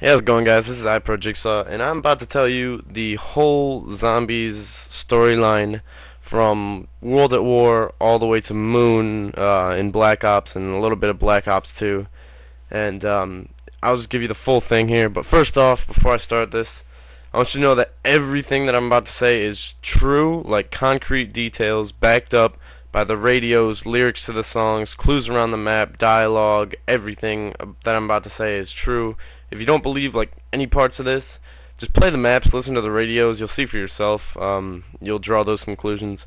Hey, how's it going, guys? This is iProJigsaw, and I'm about to tell you the whole zombies storyline from World at War all the way to Moon in Black Ops and a little bit of Black Ops 2. And I'll just give you the full thing here. But first off, before I start this, I want you to know that everything that I'm about to say is true, like concrete details backed up by the radios, lyrics to the songs, clues around the map, dialogue, everything that I'm about to say is true. If you don't believe like any parts of this, just play the maps, listen to the radios, you'll see for yourself. You'll draw those conclusions.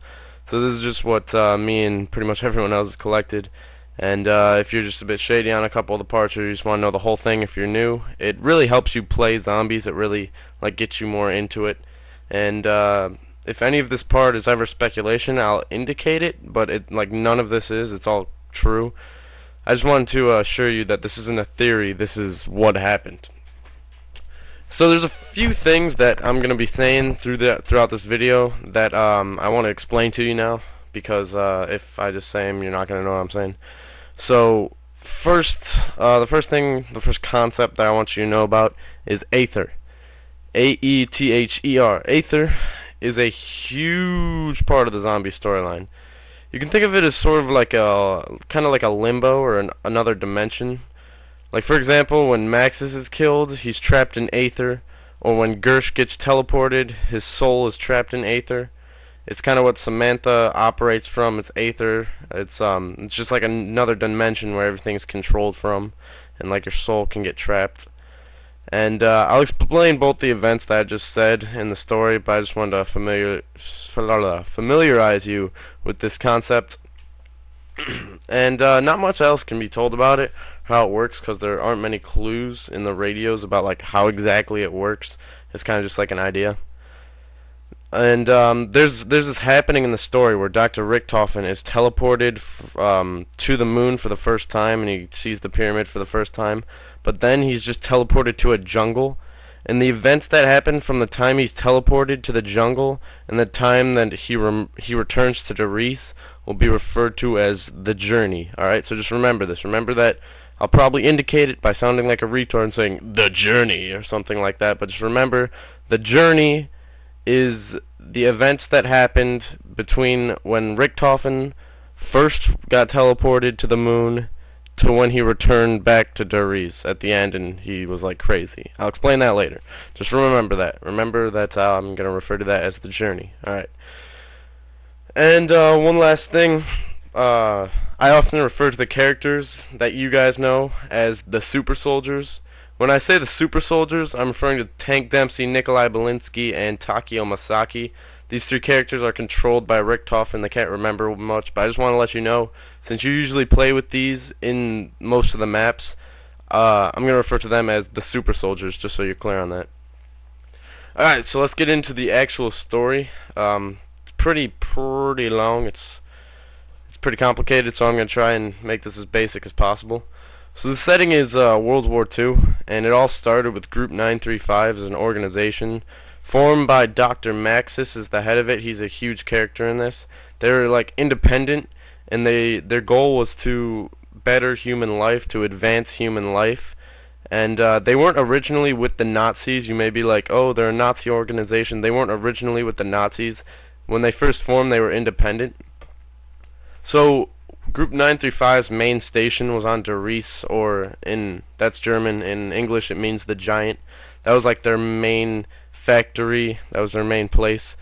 So this is just what me and pretty much everyone else has collected. And if you're just a bit shady on a couple of the parts, or you just want to know the whole thing if you're new, it really helps you play zombies. It really like gets you more into it. And if any of this part is ever speculation, I'll indicate it. But none of this is. It's all true. I just wanted to assure you that this isn't a theory. This is what happened. So there's a few things that I'm gonna be saying throughout this video that I want to explain to you now, because if I just say them, you're not gonna know what I'm saying. So the first concept that I want you to know about is Aether. Aether. Aether is a huge part of the zombie storyline. You can think of it as sort of like kind of like a limbo or another dimension. Like, for example, when Maxis is killed, he's trapped in Aether, or when Gersh gets teleported, his soul is trapped in Aether. It's kind of what Samantha operates from. It's Aether. It's just like another dimension where everything's controlled from, and like your soul can get trapped. And I'll explain both the events that I just said in the story, but I just wanted to familiarize you with this concept. And not much else can be told about it, how it works, because there aren't many clues in the radios about like how exactly it works. It's kind of just like an idea. And there's this happening in the story where Dr. Richtofen is teleported to the moon for the first time, and he sees the pyramid for the first time. But then he's just teleported to a jungle, and the events that happen from the time he's teleported to the jungle and the time that he returns to Doris will be referred to as the journey. Alright, so just remember this. Remember that I'll probably indicate it by sounding like a retard and saying the journey or something like that, but just remember the journey is the events that happened between when Richtofen first got teleported to the moon to when he returned back to Doris at the end and he was like crazy. I'll explain that later. Just remember that. Remember that I'm going to refer to that as the journey. Alright. And one last thing. I often refer to the characters that you guys know as the super soldiers. When I say the super soldiers, I'm referring to Tank Dempsey, Nikolai Belinsky, and Takeo Masaki. These three characters are controlled by Richtofen. They can't remember much, but I just want to let you know, since you usually play with these in most of the maps, I'm going to refer to them as the super soldiers, just so you're clear on that. Alright, so let's get into the actual story. It's pretty long. It's pretty complicated, so I'm going to try and make this as basic as possible. So the setting is World War II, and it all started with Group 935 as an organization formed by Dr. Maxis as the head of it. He's a huge character in this. They're like independent, and their goal was to better human life, to advance human life. And they weren't originally with the Nazis. You may be like, oh, they're a Nazi organization. They weren't originally with the Nazis. When they first formed, they were independent. So Group 935's main station was on Doris, or that's German. In English, it means the giant. That was like their main factory. That was their main place.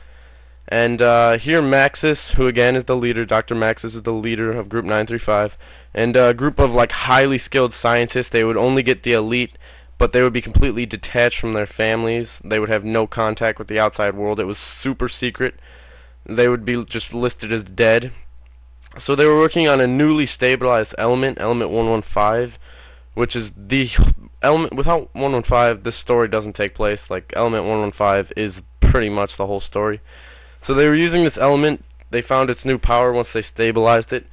And here Maxis, who again is the leader, Dr. Maxis is the leader of Group 935, and a group of like highly skilled scientists. They would only get the elite, but they would be completely detached from their families. They would have no contact with the outside world. It was super secret. They would be just listed as dead. So they were working on a newly stabilized element, Element 115, which is the element. Without 115, this story doesn't take place. Like, Element 115 is pretty much the whole story. So they were using this element. They found its new power once they stabilized it.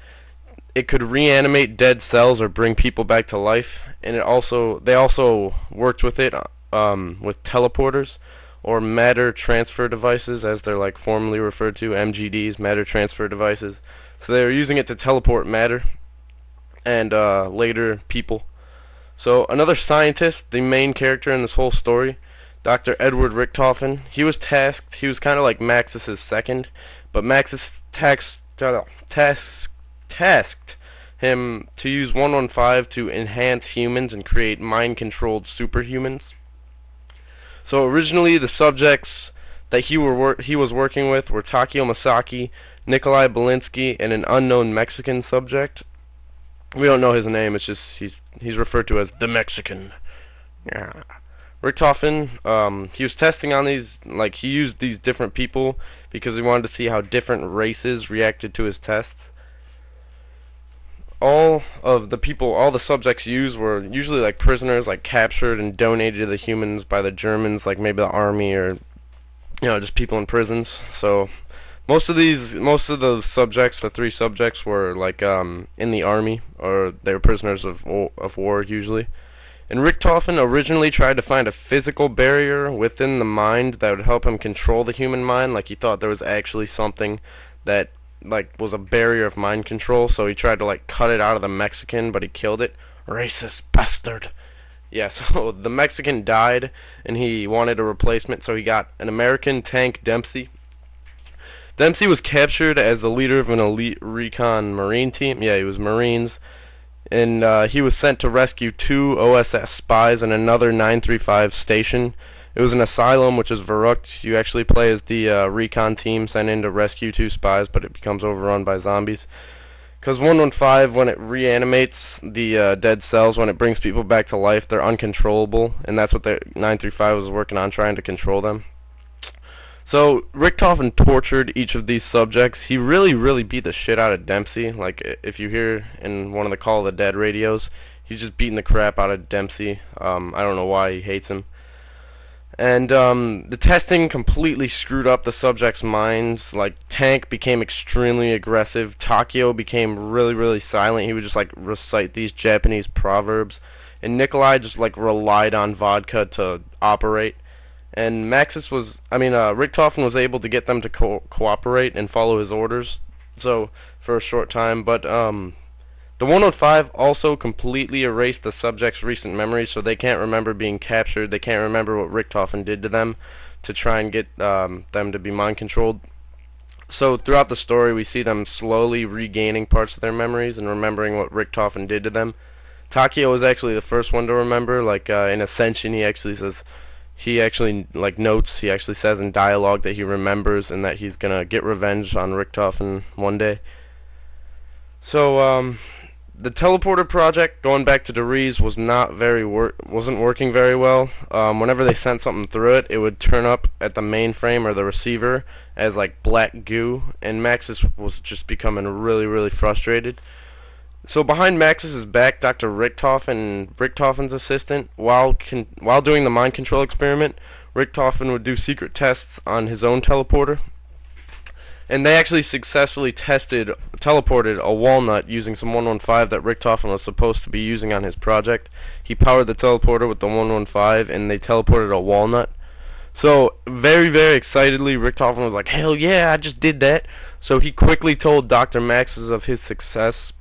It could reanimate dead cells or bring people back to life. And they also worked with it with teleporters, or matter transfer devices, as they're like formally referred to, MGDs, matter transfer devices. So they were using it to teleport matter and later people. So another scientist, the main character in this whole story, Dr. Edward Richtofen, he was tasked, he was kind of like Maxis's second, but Maxis tasked him to use 115 to enhance humans and create mind-controlled superhumans. So originally the subjects that he was working with were Takio Masaki, Nikolai Belinsky, and an unknown Mexican subject. We don't know his name, it's just he's referred to as the Mexican. Yeah. Richtofen, he was testing on these, like he used these different people because he wanted to see how different races reacted to his tests. All the subjects used were usually like prisoners, like captured and donated to the humans by the Germans, like maybe the army or just people in prisons. So most of those subjects, the three subjects, were like in the army, or they were prisoners of war usually. And Richtofen originally tried to find a physical barrier within the mind that would help him control the human mind. Like he thought there was actually something that like was a barrier of mind control, so he tried to like cut it out of the Mexican, but he killed it. Racist bastard. Yeah, so the Mexican died and he wanted a replacement, so he got an American tank, Dempsey. Dempsey was captured as the leader of an elite recon marine team. Yeah, he was Marines. And he was sent to rescue 2 OSS spies and another 935 station. It was an asylum, which is Verrucht. You actually play as the recon team sent in to rescue 2 spies, but it becomes overrun by zombies. Because 115, when it reanimates the dead cells, when it brings people back to life, they're uncontrollable, and that's what the 935 was working on, trying to control them. So Richtofen tortured each of these subjects. He really beat the shit out of Dempsey. Like if you hear in one of the Call of the Dead radios, he's just beating the crap out of Dempsey. I don't know why he hates him. And the testing completely screwed up the subjects' minds. Like Tank became extremely aggressive. Takio became really silent. He would just like recite these Japanese proverbs. And just like relied on vodka to operate. And Richtofen was able to get them to cooperate and follow his orders, so for a short time. But the 115 also completely erased the subject's recent memories, so they can't remember being captured. They can't remember what Richtofen did to them to try and get them to be mind controlled. So throughout the story, we see them slowly regaining parts of their memories and remembering what Richtofen did to them. Takio was actually the first one to remember. Like in Ascension, he actually says. He actually says in dialogue that he remembers and that he's gonna get revenge on Richtofen one day. So the teleporter project, going back to Deriz, wasn't working very well. Whenever they sent something through it, it would turn up at the mainframe or the receiver as like black goo, and Maxis was just becoming really frustrated. So behind Maxis's back, Dr. Richtofen, Richtofen's assistant, while doing the mind control experiment, Richtofen would do secret tests on his own teleporter. And they actually successfully teleported a walnut using some 115 that Richtofen was supposed to be using on his project. He powered the teleporter with the 115, and they teleported a walnut. So very excitedly, Richtofen was like, "Hell yeah, I just did that." So he quickly told Dr. Maxis of his success.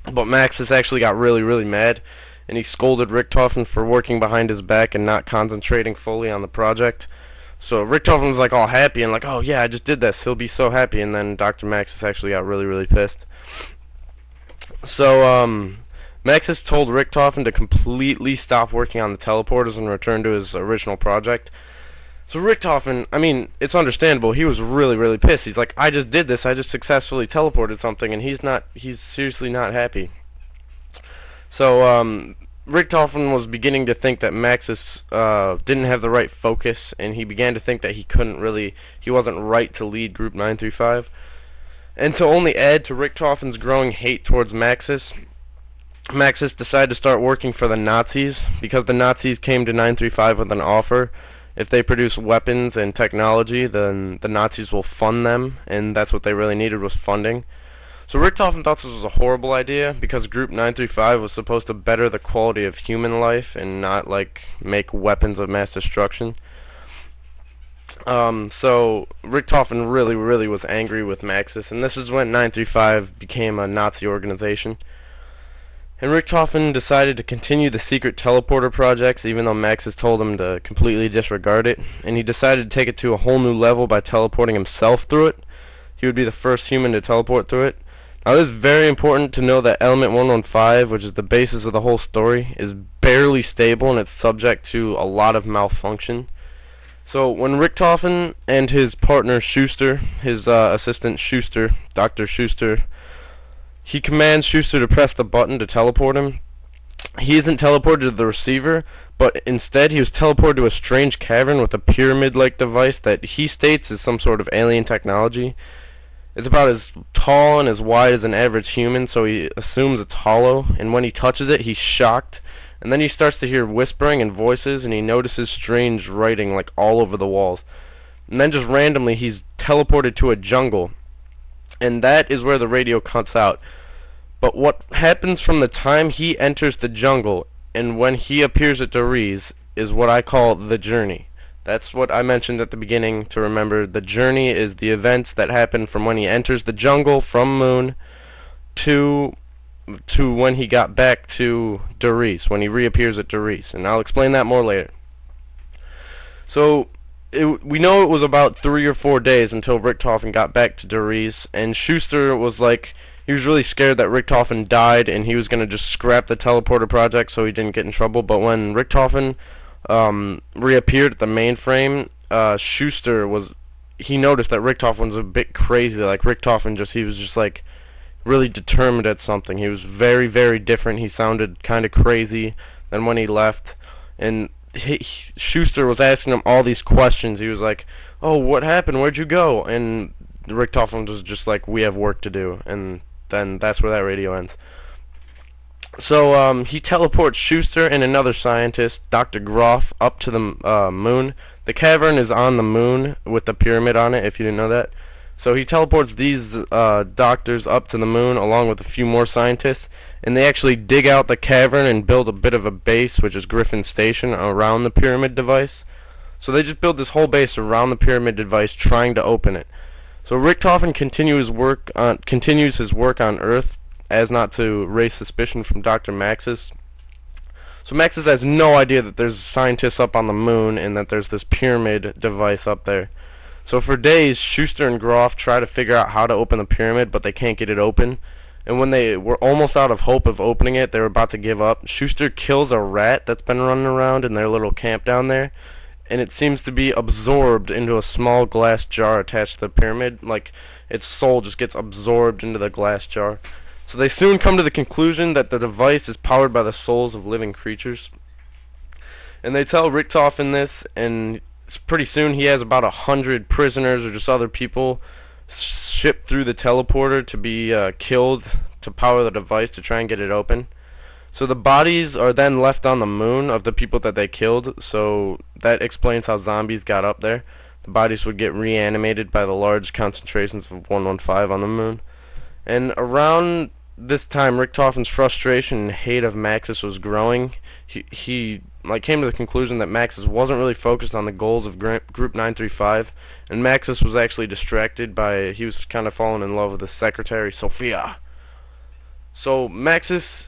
But Maxis actually got really mad, and he scolded Richtofen for working behind his back and not concentrating fully on the project. So Richtofen was like all happy and like, "Oh yeah, I just did this. He'll be so happy." And then Dr. Maxis actually got really pissed. So Maxis told Richtofen to completely stop working on the teleporters and return to his original project. So Richtofen, it's understandable. He was really pissed. He's like, "I just did this. I just successfully teleported something," and he's seriously not happy. So Richtofen was beginning to think that Maxis didn't have the right focus, and he began to think that he wasn't right to lead Group 935. And to only add to Richtofen's growing hate towards Maxis decided to start working for the Nazis, because the Nazis came to 935 with an offer. If they produce weapons and technology, then the Nazis will fund them, and that's what they really needed, was funding. So Richtofen thought this was a horrible idea, because Group 935 was supposed to better the quality of human life and not like make weapons of mass destruction. So Richtofen really was angry with Maxis, and this is when 935 became a Nazi organization. And Richtofen decided to continue the secret teleporter projects even though Maxis told him to completely disregard it, and he decided to take it to a whole new level by teleporting himself through it. He would be the first human to teleport through it. Now it is very important to know that Element 115, which is the basis of the whole story, is barely stable and it's subject to a lot of malfunction. So when Richtofen and his partner Schuster, his assistant Schuster, Dr. Schuster, he commands Schuster to press the button to teleport him. He isn't teleported to the receiver, but instead he was teleported to a strange cavern with a pyramid-like device that he states is some sort of alien technology. It's about as tall and as wide as an average human, so he assumes it's hollow, and when he touches it, he's shocked. And then he starts to hear whispering and voices, and he notices strange writing like all over the walls. And then just randomly, he's teleported to a jungle, and that is where the radio cuts out. But what happens from the time he enters the jungle and when he appears at Doriz is what I call the journey. That's what I mentioned at the beginning to remember. The journey is the events that happen from when he enters the jungle from Moon to when he got back to Doriz, when he reappears at Doriz. And I'll explain that more later. So we know it was about 3 or 4 days until Richtofen got back to Doriz, and Schuster was like, he was really scared that Richtofen died and he was going to just scrap the teleporter project so he didn't get in trouble. But when Richtofen reappeared at the mainframe, Schuster he noticed that Richtofen was a bit crazy. Like Richtofen he was just like really determined at something. He was very, very different. He sounded kind of crazy than when he left, and Schuster was asking him all these questions. He was like, "Oh, what happened? Where'd you go?" And Richtofen was just like, "We have work to do," and then that's where that radio ends. So he teleports Schuster and another scientist, Dr. Groff, up to the moon. The cavern is on the moon with the pyramid on it, if you didn't know that. So he teleports these doctors up to the moon along with a few more scientists, and they actually dig out the cavern and build a bit of a base, which is Griffin Station, around the pyramid device. So they just build this whole base around the pyramid device trying to open it. So Richtofen continues his work on Earth as not to raise suspicion from Dr. Maxis. So Maxis has no idea that there's scientists up on the moon and that there's this pyramid device up there. So for days, Schuster and Groff try to figure out how to open the pyramid, but they can't get it open. And when they were almost out of hope of opening it, they were about to give up. Schuster kills a rat that's been running around in their little camp down there, and it seems to be absorbed into a small glass jar attached to the pyramid. Like, its soul just gets absorbed into the glass jar. So they soon come to the conclusion that the device is powered by the souls of living creatures. And they tell Richtofen this, and pretty soon he has about 100 prisoners or just other people shipped through the teleporter to be killed to power the device to try and get it open. So the bodies are then left on the moon of the people that they killed, so that explains how zombies got up there. The bodies would get reanimated by the large concentrations of 115 on the moon. And around this time, Richtofen's frustration and hate of Maxis was growing. He came to the conclusion that Maxis wasn't really focused on the goals of Group 935, and Maxis was actually distracted by, he was kind of falling in love with his secretary, Sophia. So Maxis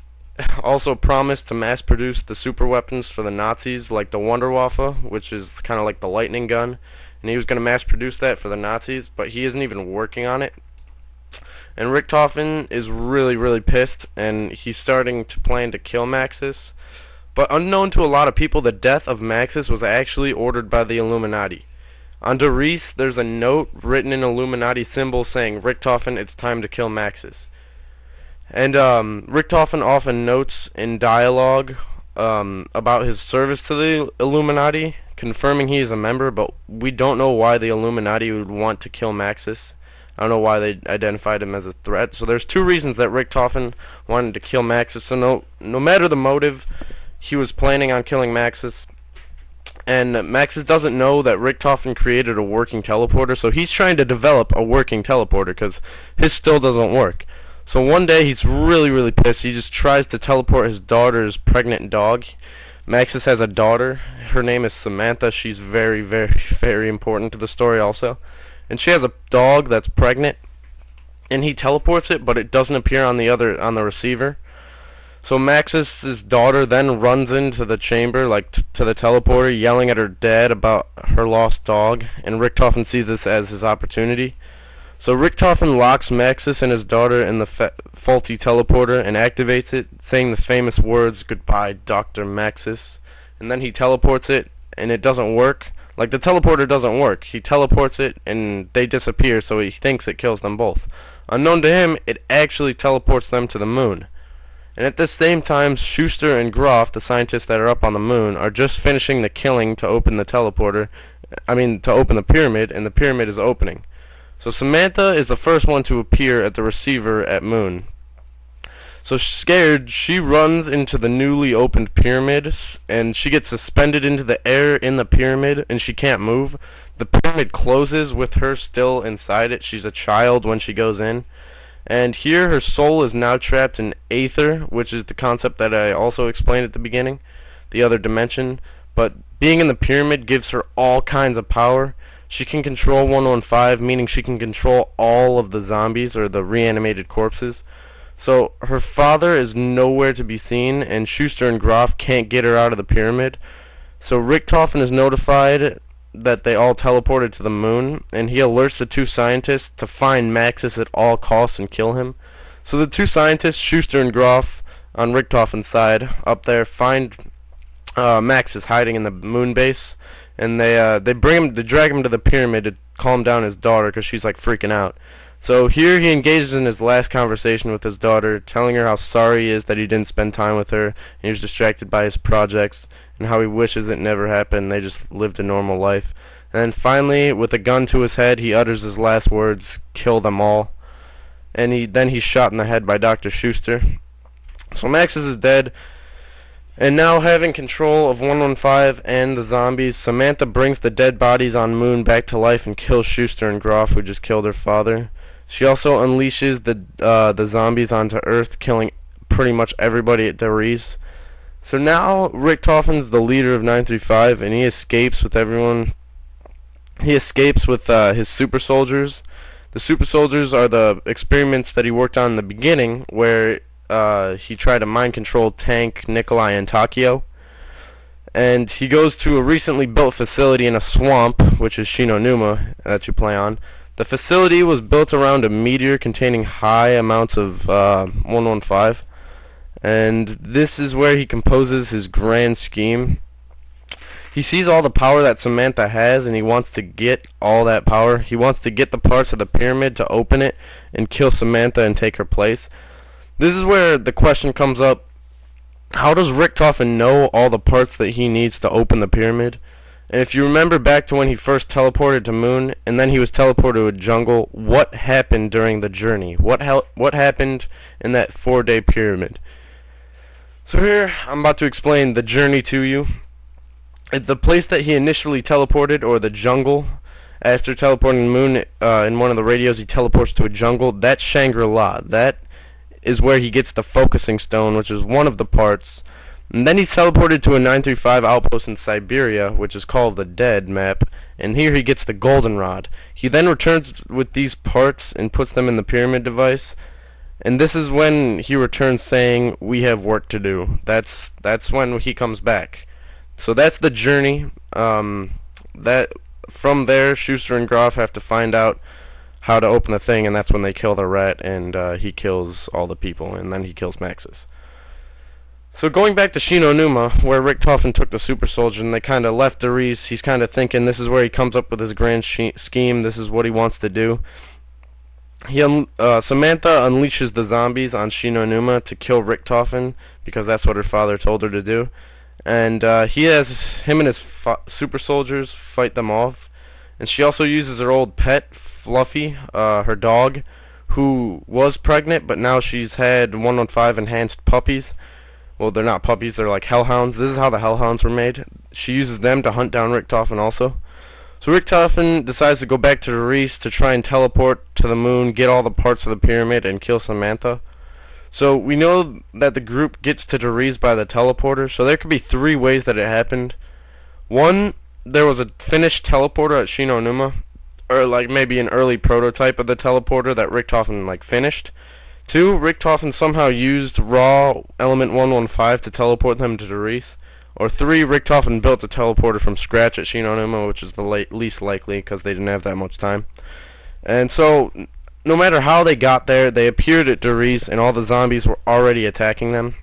also promised to mass produce the super weapons for the Nazis, like the Wunderwaffe, which is kind of like the lightning gun, and he was going to mass produce that for the Nazis, but he isn't even working on it. And Richtofen is really, really pissed, and he's starting to plan to kill Maxis. But unknown to a lot of people, the death of Maxis was actually ordered by the Illuminati. On Doriz, there's a note written in Illuminati symbol saying, "Richtofen, it's time to kill Maxis." And Richtofen often notes in dialogue about his service to the Illuminati, confirming he is a member, but we don't know why the Illuminati would want to kill Maxis. I don't know why they identified him as a threat. So there's two reasons that Richtofen wanted to kill Maxis. So no matter the motive, he was planning on killing Maxis. And Maxis doesn't know that Richtofen created a working teleporter, so he's trying to develop a working teleporter because his still doesn't work. So one day he's really, really pissed. He just tries to teleport his daughter's pregnant dog. Maxis has a daughter. Her name is Samantha. She's very, very, very important to the story also. And she has a dog that's pregnant. And he teleports it, but it doesn't appear on the receiver. So Maxis's daughter then runs into the chamber, like to the teleporter, yelling at her dad about her lost dog, and Richtofen sees this as his opportunity. So Richtofen locks Maxis and his daughter in the faulty teleporter and activates it, saying the famous words, "Goodbye, Dr. Maxis." And then he teleports it, and it doesn't work. Like, the teleporter doesn't work. He teleports it, and they disappear, so he thinks it kills them both. Unknown to him, it actually teleports them to the moon. And at the same time, Schuster and Groff, the scientists that are up on the moon, are just finishing the killing to open the teleporter. To open the pyramid, and the pyramid is opening. So Samantha is the first one to appear at the receiver at moon. So scared, she runs into the newly opened pyramid, and she gets suspended into the air in the pyramid, and she can't move. The pyramid closes with her still inside it. She's a child when she goes in. And here her soul is now trapped in Aether, which is the concept that I also explained at the beginning, the other dimension. But being in the pyramid gives her all kinds of power. She can control 115, meaning she can control all of the zombies or the reanimated corpses. So her father is nowhere to be seen, and Schuster and Groff can't get her out of the pyramid. So Richtofen is notified that they all teleported to the moon, and he alerts the two scientists to find Maxis at all costs and kill him. So the two scientists, Schuster and Groff, on Richtofen's side, up there, find Maxis hiding in the moon base, and they drag him to the pyramid to calm down his daughter because she's like freaking out. So here he engages in his last conversation with his daughter, telling her how sorry he is that he didn't spend time with her, and he was distracted by his projects, and how he wishes it never happened, they just lived a normal life. And then finally, with a gun to his head, he utters his last words, "Kill them all." And he's shot in the head by Dr. Schuster. So Maxis is dead, and now having control of 115 and the zombies, Samantha brings the dead bodies on Moon back to life and kills Schuster and Groff, who just killed her father. She also unleashes the zombies onto Earth, killing pretty much everybody at Darius. So now Richtofen's the leader of 935, and he escapes with everyone. He escapes with his super soldiers. The super soldiers are the experiments that he worked on in the beginning, where he tried to mind control Tank, Nikolai, and Takio. And he goes to a recently built facility in a swamp, which is Shinonuma, that you play on. The facility was built around a meteor containing high amounts of 115, and this is where he composes his grand scheme. He sees all the power that Samantha has, and he wants to get all that power. He wants to get the parts of the pyramid to open it and kill Samantha and take her place. This is where the question comes up: how does Richtofen know all the parts that he needs to open the pyramid? And if you remember back to when he first teleported to Moon, and then he was teleported to a jungle, what happened during the journey? What happened in that 4-day pyramid? So here, I'm about to explain the journey to you. At the place that he initially teleported, or the jungle, after teleporting to Moon, in one of the radios he teleports to a jungle, that's Shangri-La. That is where he gets the focusing stone, which is one of the parts. And then he's teleported to a 935 outpost in Siberia, which is called the Dead map, and here he gets the goldenrod. He then returns with these parts and puts them in the pyramid device, and this is when he returns saying, "We have work to do." That's when he comes back. So that's the journey. That from there, Schuster and Groff have to find out how to open the thing, and that's when they kill the rat, and he kills all the people, and then he kills Maxis. So going back to Shinonuma, where Richtofen took the super soldier, and they kind of left Darius, he's kind of thinking this is where he comes up with his grand scheme, this is what he wants to do. Samantha unleashes the zombies on Shinonuma to kill Richtofen, because that's what her father told her to do. And he has him and his super soldiers fight them off. And she also uses her old pet, Fluffy, her dog, who was pregnant, but now she's had 115 enhanced puppies. Well, they're not puppies, they're like hellhounds. This is how the hellhounds were made. She uses them to hunt down Richtofen also. So Richtofen decides to go back to Darius to try and teleport to the moon, get all the parts of the pyramid, and kill Samantha. So we know that the group gets to Darius by the teleporter, so there could be 3 ways that it happened. One, there was a finished teleporter at Shinonuma, or like maybe an early prototype of the teleporter that Richtofen like finished. 2, Richtofen somehow used raw element 115 to teleport them to Doris. Or 3, Richtofen built a teleporter from scratch at Shinonuma, which is the least likely because they didn't have that much time. And so, no matter how they got there, they appeared at Doris and all the zombies were already attacking them.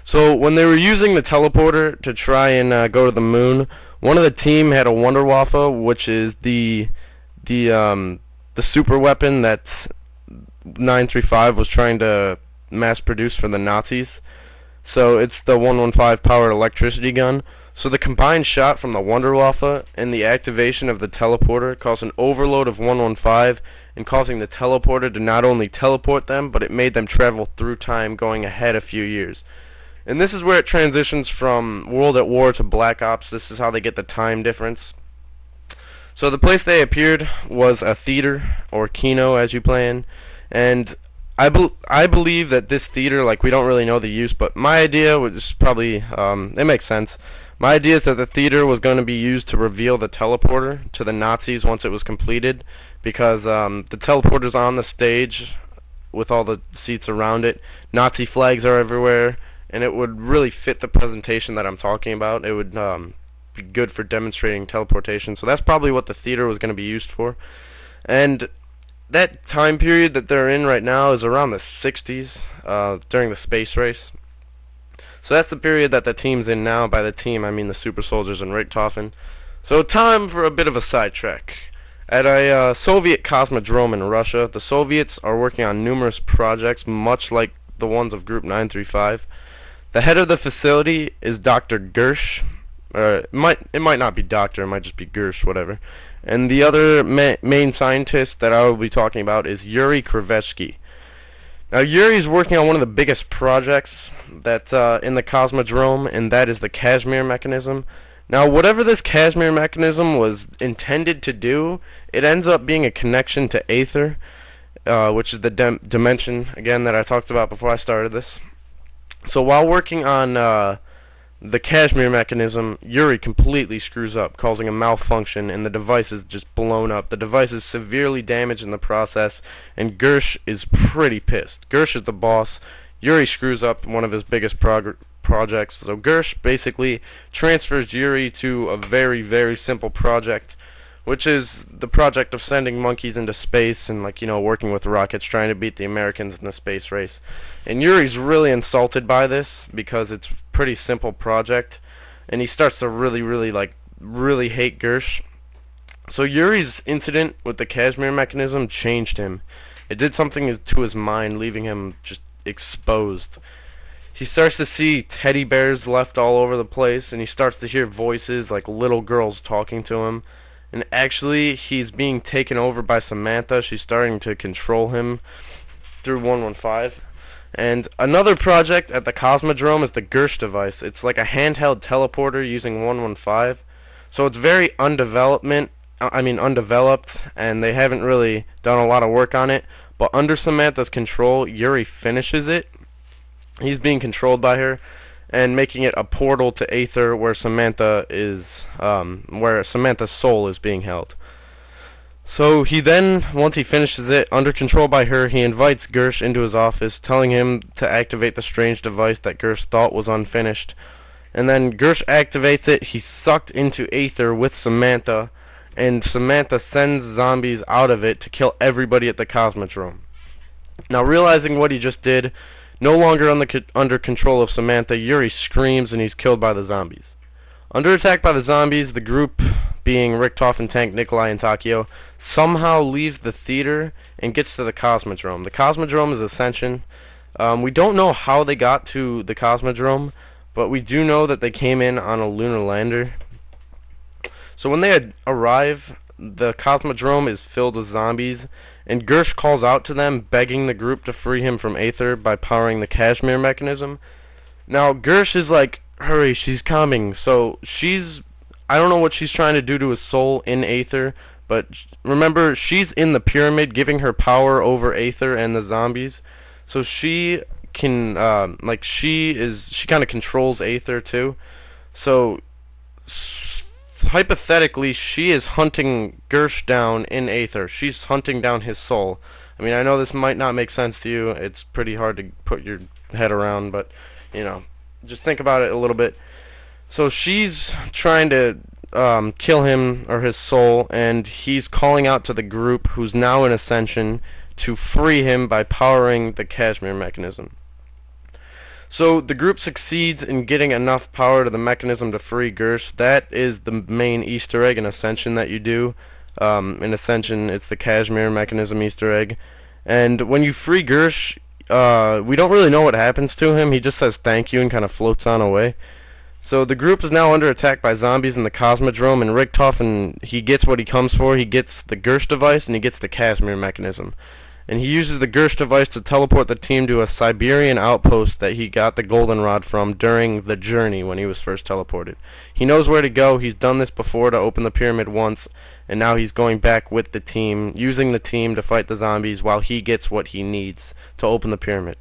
So when they were using the teleporter to try and go to the moon, one of the team had a Wunderwaffe, which is the super weapon that 935 was trying to mass produce for the Nazis. So it's the 115 powered electricity gun. So the combined shot from the Wunderwaffe and the activation of the teleporter caused an overload of 115 and causing the teleporter to not only teleport them, but it made them travel through time, going ahead a few years. And this is where it transitions from World at War to Black Ops. This is how they get the time difference. So the place they appeared was a theater, or kino as you play in, and I believe that this theater, like, we don't really know the use, but my idea was probably, it makes sense. My idea is that the theater was going to be used to reveal the teleporter to the Nazis once it was completed, because the teleporter's on the stage with all the seats around it. Nazi flags are everywhere, and it would really fit the presentation that I'm talking about. It would be good for demonstrating teleportation, so that's probably what the theater was going to be used for. And that time period that they're in right now is around the 60s, during the space race. So that's the period that the team's in now. By the team, I mean the super soldiers and Richtofen. So time for a bit of a sidetrack. At a Soviet cosmodrome in Russia, the Soviets are working on numerous projects, much like the ones of Group 935. The head of the facility is Dr. Gersh. It might not be doctor, it might just be Gersh, whatever. And the other main scientist that I will be talking about is Yuri Kravecki. Now, Yuri is working on one of the biggest projects that's in the Cosmodrome, and that is the Kashmir mechanism. Now, whatever this Kashmir mechanism was intended to do, it ends up being a connection to Aether, which is the dimension, again, that I talked about before I started this. So while working on the Kashmir mechanism, Yuri completely screws up, causing a malfunction, and the device is just blown up. The device is severely damaged in the process, and Gersh is pretty pissed. Gersh is the boss. Yuri screws up one of his biggest projects, so Gersh basically transfers Yuri to a very, very simple project, which is the project of sending monkeys into space and, like, you know, working with rockets, trying to beat the Americans in the space race. And Yuri's really insulted by this because it's a pretty simple project, and he starts to really hate Gersh. So Yuri's incident with the Kashmir mechanism changed him. It did something to his mind, leaving him just exposed. He starts to see teddy bears left all over the place, and he starts to hear voices like little girls talking to him. And actually, he's being taken over by Samantha. She's starting to control him through 115. And another project at the Cosmodrome is the Gersh device. It's like a handheld teleporter using 115. So it's very undeveloped, and they haven't really done a lot of work on it. But under Samantha's control, Yuri finishes it. He's being controlled by her, and making it a portal to Aether, where Samantha is, where Samantha's soul is being held. So he then, once he finishes it, under control by her, he invites Gersh into his office, telling him to activate the strange device that Gersh thought was unfinished. And then Gersh activates it, he's sucked into Aether with Samantha, and Samantha sends zombies out of it to kill everybody at the Cosmodrome. Now, realizing what he just did, no longer under control of Samantha, Yuri screams and he's killed by the zombies. Under attack by the zombies, the group, being Richtofen, Tank, Nikolai, and Takio, somehow leaves the theater and gets to the Cosmodrome. The Cosmodrome is Ascension. We don't know how they got to the Cosmodrome, but we do know that they came in on a lunar lander. So when they arrive, the Cosmodrome is filled with zombies, and Gersh calls out to them, begging the group to free him from Aether by powering the Kashmir mechanism. Now, Gersh is like, hurry, she's coming. So I don't know what she's trying to do to his soul in Aether, but remember, she's in the pyramid, giving her power over Aether and the zombies. So she can, she kind of controls Aether too. So hypothetically, she is hunting Gersh down in Aether. She's hunting down his soul. I mean, I know this might not make sense to you. It's pretty hard to put your head around, but, you know, just think about it a little bit. So she's trying to kill him or his soul, and he's calling out to the group, who's now in Ascension, to free him by powering the Kashmir mechanism. So the group succeeds in getting enough power to the mechanism to free Gersh. That is the main Easter egg in Ascension that you do. In Ascension, it's the Kashmir mechanism Easter egg. And when you free Gersh, we don't really know what happens to him. He just says thank you and kind of floats on away. So the group is now under attack by zombies in the Cosmodrome, and Richtofen, he gets what he comes for. He gets the Gersh device, and he gets the Kashmir mechanism. And he uses the Gersh device to teleport the team to a Siberian outpost that he got the goldenrod from during the journey when he was first teleported. He knows where to go. He's done this before to open the pyramid once, and now he's going back with the team, using the team to fight the zombies while he gets what he needs to open the pyramid.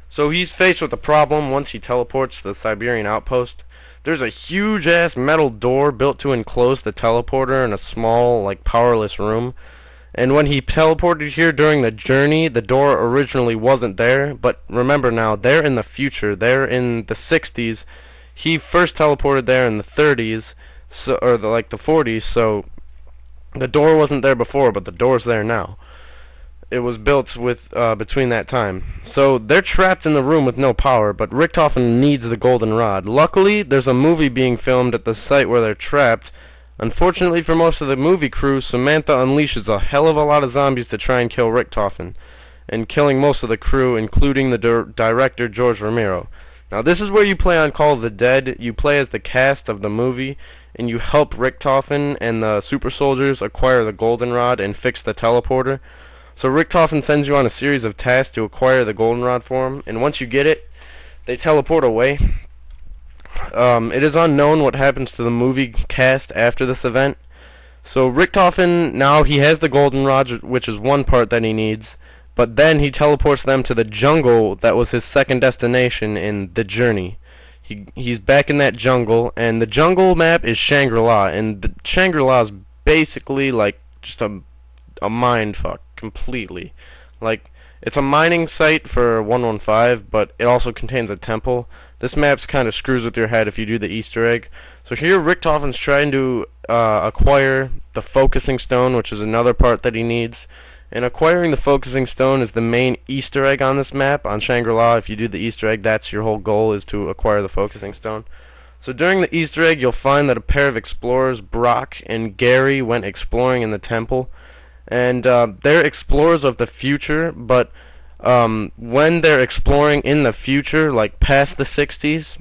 So he's faced with a problem once he teleports to the Siberian outpost. There's a huge-ass metal door built to enclose the teleporter in a small, like, powerless room. And when he teleported here during the journey, the door originally wasn't there. But remember now, they're in the future. They're in the 60s. He first teleported there in the 30s, or the 40s. So the door wasn't there before, but the door's there now. It was built with between that time. So they're trapped in the room with no power, but Richtofen needs the goldenrod. Luckily, there's a movie being filmed at the site where they're trapped. Unfortunately for most of the movie crew, Samantha unleashes a hell of a lot of zombies to try and kill Richtofen, and killing most of the crew, including the director George Romero. Now this is where you play on Call of the Dead. You play as the cast of the movie, and you help Richtofen and the super soldiers acquire the goldenrod and fix the teleporter. So Richtofen sends you on a series of tasks to acquire the goldenrod for him, and once you get it, they teleport away. It is unknown what happens to the movie cast after this event. So Richtofen, now he has the goldenrod, which is one part that he needs, but then he teleports them to the jungle that was his second destination in the journey. He's back in that jungle, and the jungle map is Shangri-La, and the Shangri-La is basically like just a mindfuck completely. Like, it's a mining site for 115, but it also contains a temple. This map's kind of screws with your head if you do the Easter egg. So here Richtofen's trying to acquire the focusing stone, which is another part that he needs. And acquiring the focusing stone is the main Easter egg on this map. On Shangri-La, if you do the Easter egg, that's your whole goal, is to acquire the focusing stone. So during the Easter egg, you'll find that a pair of explorers, Brock and Gary, went exploring in the temple. And they're explorers of the future, but when they're exploring in the future, like past the 60s,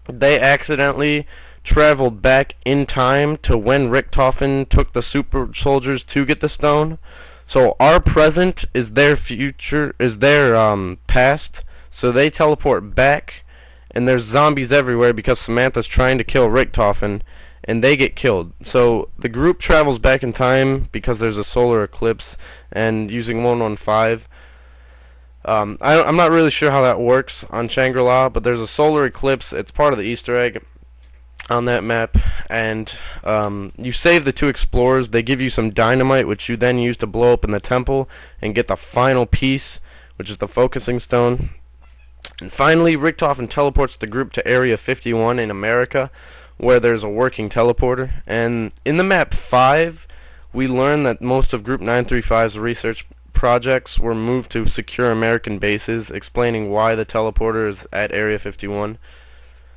they accidentally traveled back in time to when Richtofen took the super soldiers to get the stone. So our present is their future, is their past. So they teleport back, and there's zombies everywhere because Samantha's trying to kill Richtofen, and they get killed. So the group travels back in time because there's a solar eclipse, and using 115. I'm not really sure how that works on Shangri-La, but there's a solar eclipse. It's part of the Easter egg on that map, and you save the two explorers. They give you some dynamite, which you then use to blow up in the temple and get the final piece, which is the focusing stone. And finally, Richtofen teleports the group to Area 51 in America, where there's a working teleporter. And in the map 5, we learn that most of Group 935's research projects were moved to secure American bases, explaining why the teleporter is at Area 51.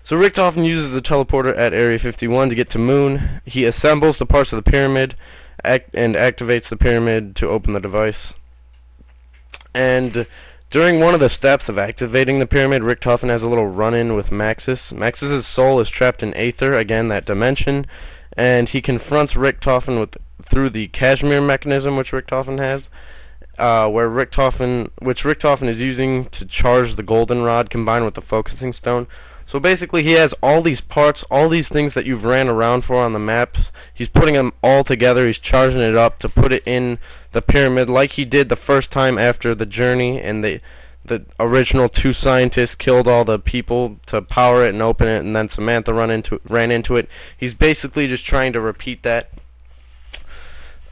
So Richtofen uses the teleporter at Area 51 to get to Moon. He assembles the parts of the pyramid and activates the pyramid to open the device. And during one of the steps of activating the pyramid, Richtofen has a little run-in with Maxis. Maxis's soul is trapped in Aether, again that dimension, and he confronts Richtofen through the Kashmir mechanism, which Richtofen has, which Richtofen is using to charge the goldenrod combined with the focusing stone. So basically he has all these parts, all these things that you've ran around for on the map. He's putting them all together, he's charging it up to put it in the pyramid like he did the first time after the journey, and the original two scientists killed all the people to power it and open it, and then Samantha ran into it. He's basically just trying to repeat that.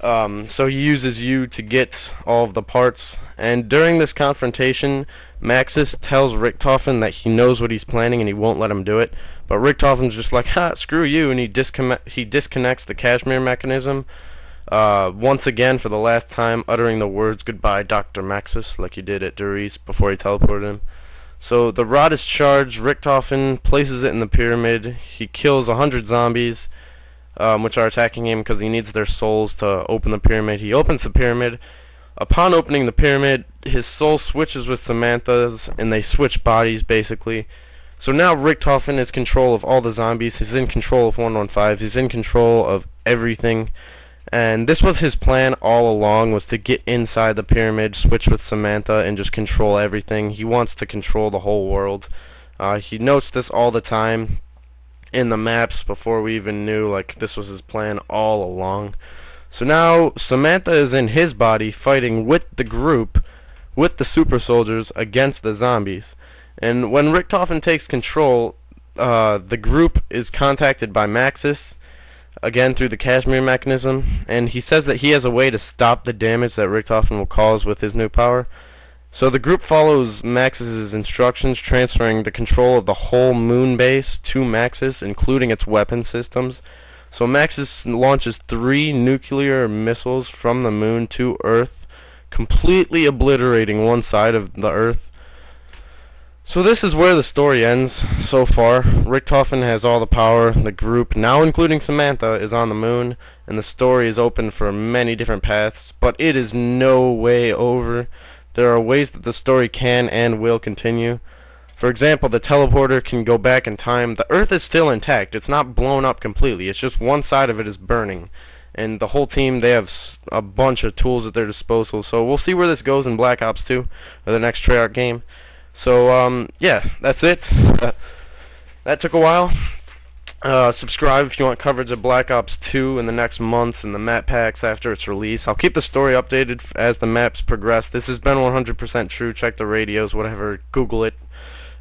So he uses you to get all of the parts, and during this confrontation, Maxis tells Richtofen that he knows what he's planning and he won't let him do it. But Richtofen's just like, ha, screw you, and he disconnects the Kashmir mechanism, once again for the last time, uttering the words goodbye, Dr. Maxis, like he did at Duriz before he teleported him. So the rod is charged, Richtofen places it in the pyramid, he kills 100 zombies, which are attacking him because he needs their souls to open the pyramid. He opens the pyramid. Upon opening the pyramid, his soul switches with Samantha's, and they switch bodies, basically. So now Richtofen is in control of all the zombies. He's in control of 115. He's in control of everything. And this was his plan all along, was to get inside the pyramid, switch with Samantha, and just control everything. He wants to control the whole world. He notes this all the time in the maps before we even knew like this was his plan all along. So now Samantha is in his body fighting with the group, with the super soldiers against the zombies. And when Richtofen takes control, the group is contacted by Maxis again through the Kashmir mechanism, and he says that he has a way to stop the damage that Richtofen will cause with his new power. So the group follows Maxis' instructions, transferring the control of the whole moon base to Maxis, including its weapon systems. So Maxis launches 3 nuclear missiles from the moon to Earth, completely obliterating one side of the Earth. So this is where the story ends so far. Richtofen has all the power. The group, now including Samantha, is on the moon, and the story is open for many different paths, but it is no way over. There are ways that the story can and will continue. For example, the teleporter can go back in time. The Earth is still intact. It's not blown up completely. It's just one side of it is burning. And the whole team, they have a bunch of tools at their disposal. So we'll see where this goes in Black Ops 2, or the next Treyarch game. So, yeah, that's it. That took a while. Subscribe if you want coverage of Black Ops 2 in the next months and the map packs after its release. I'll keep the story updated as the maps progress. This has been 100% true. Check the radios, whatever. Google it.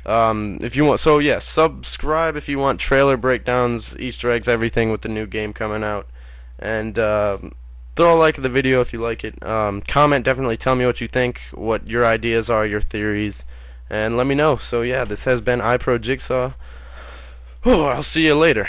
If you want, so yeah, subscribe if you want trailer breakdowns, Easter eggs, everything with the new game coming out. And throw a like at the video if you like it. Comment, definitely tell me what you think, what your ideas are, your theories, and let me know. So yeah, this has been iProJigsaw. I'll see you later.